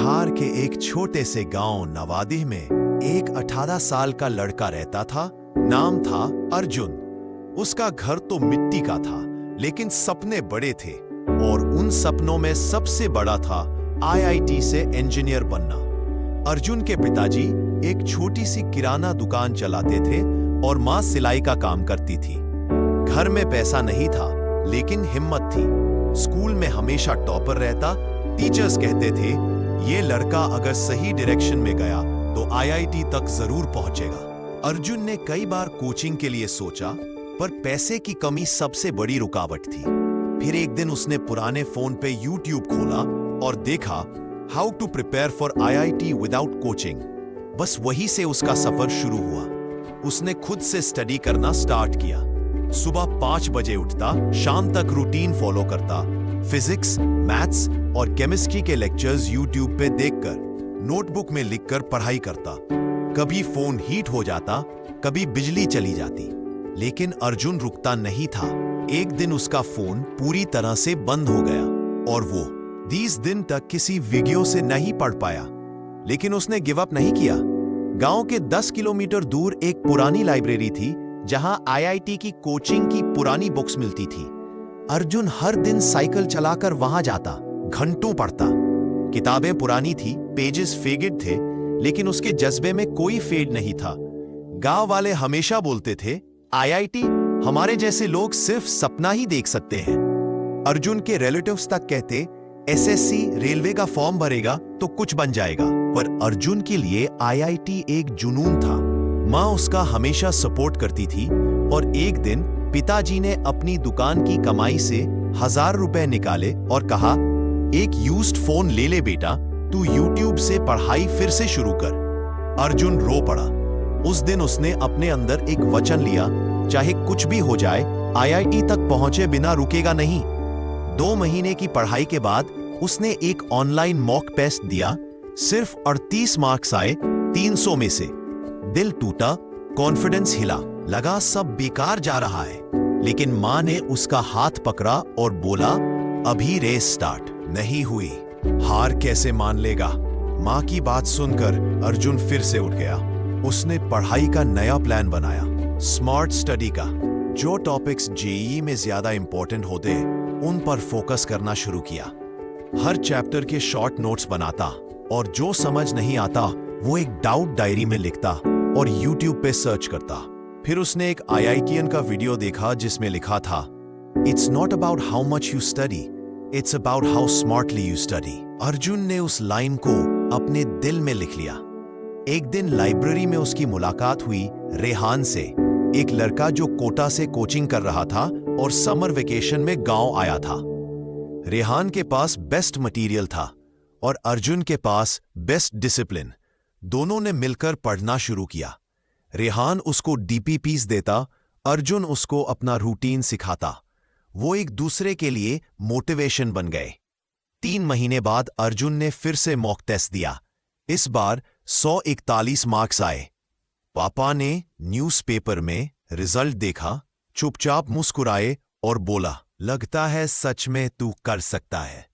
बिहार के एक छोटे से गांव नवादिह में एक 18 साल का लड़का रहता था। नाम था अर्जुन। उसका घर तो मिट्टी का था, लेकिन सपने बड़े थे और उन सपनों में सबसे बड़ा था आईआईटी से इंजीनियर बनना। अर्जुन के पिताजी एक छोटी सी किराना दुकान चलाते थे और मां सिलाई का काम करती थी। घर में पैसा नहीं था, लेकिन हिम्मत थी। स्कूल में हमेशा टॉपर रहता। टीचर्स कहते थे, ये लड़का अगर सही डायरेक्शन में गया तो आईआईटी तक जरूर पहुंचेगा। अर्जुन ने कई बार कोचिंग के लिए सोचा, पर पैसे की कमी सबसे बड़ी रुकावट थी। फिर एक दिन उसने पुराने फोन पे यूट्यूब खोला और देखा how to prepare for IIT without coaching. बस वहीं से उसका सफर शुरू हुआ। उसने खुद से स्टडी करना स्टार्ट किया। सुबह 5 बजे उठता, शाम तक रूटीन फॉलो करता। फिजिक्स, मैथ्स और केमिस्ट्री के लेक्चर्स यूट्यूब पे देखकर नोटबुक में लिखकर पढ़ाई करता। कभी फोन हीट हो जाता, कभी बिजली चली जाती, लेकिन अर्जुन रुकता नहीं था। एक दिन उसका फोन पूरी तरह से बंद हो गया और वो 20 दिन तक किसी वीडियो से नहीं पढ़ पाया। लेकिन उसने गिव अप नहीं किया। गांव के 10 किलोमीटर दूर एक पुरानी लाइब्रेरी थी, जहां आईआईटी की कोचिंग की पुरानी बुक्स मिलती थी। अर्जुन हर दिन साइकिल चलाकर वहां जाता, घंटों पढ़ता। किताबें पुरानी थी, पेजेस फेडेड थे, लेकिन उसके जज्बे में कोई फेड नहीं था। गांव वाले हमेशा बोलते थे, आईआईटी हमारे जैसे लोग सिर्फ सपना ही देख सकते हैं। अर्जुन के रिलेटिव्स तक कहते, एसएससी रेलवे का फॉर्म भरेगा तो कुछ बन जाएगा। पर अर्जुन के लिए आईआईटी एक जुनून था। मां उसका हमेशा सपोर्ट करती थी और एक दिन पिताजी ने अपनी दुकान की कमाई से 1000 रुपए निकाले और कहा, एक यूज्ड फोन ले ले बेटा, तू यूट्यूब से पढ़ाई फिर से शुरू कर। अर्जुन रो पड़ा। उस दिन उसने अपने अंदर एक वचन लिया, चाहे कुछ भी हो जाए, आईआईटी तक पहुंचे बिना रुकेगा नहीं। 2 महीने की पढ़ाई के बाद उसने एक ऑनलाइन मॉक टेस्ट दिया। सिर्फ 38 मार्क्स आए 300 में से। दिल टूटा, कॉन्फिडेंस हिला, लगा सब बेकार जा रहा है। लेकिन मां ने उसका हाथ पकड़ा और बोला, अभी रेस स्टार्ट नहीं हुई, हार कैसे मान लेगा। मां की बात सुनकर अर्जुन फिर से उठ गया। उसने पढ़ाई का नया प्लान बनाया, स्मार्ट स्टडी का। जो टॉपिक्स जेईई में ज्यादा इंपॉर्टेंट होते उन पर फोकस करना शुरू किया। हर चैप्टर के शॉर्ट नोट्स बनाता और जो समझ नहीं आता वो एक डाउट डायरी में लिखता और यूट्यूब पे सर्च करता। फिर उसने एक आईआईटीएन का वीडियो देखा जिसमें लिखा था, it's not about how much you study, it's about how smartly you study. Arjun ने उस लाइन को अपने दिल में लिख लिया। एक दिन लाइब्रेरी में उसकी मुलाकात हुई रेहान से, एक लड़का जो कोटा से कोचिंग कर रहा था और समर वेकेशन में गांव आया था। रेहान के पास बेस्ट मटेरियल था और अर्जुन के पास बेस्ट डिसिप्लिन। दोनों ने मिलकर पढ़ना शुरू किया। रेहान उसको डीपीपीस देता, अर्जुन उसको अपना रूटीन सिखाता। वो एक दूसरे के लिए मोटिवेशन बन गए। 3 महीने बाद अर्जुन ने फिर से मॉक टेस्ट दिया। इस बार 141 मार्क्स आए। पापा ने न्यूज़पेपर में रिजल्ट देखा, चुपचाप मुस्कुराए और बोला, लगता है सच में तू कर सकता है।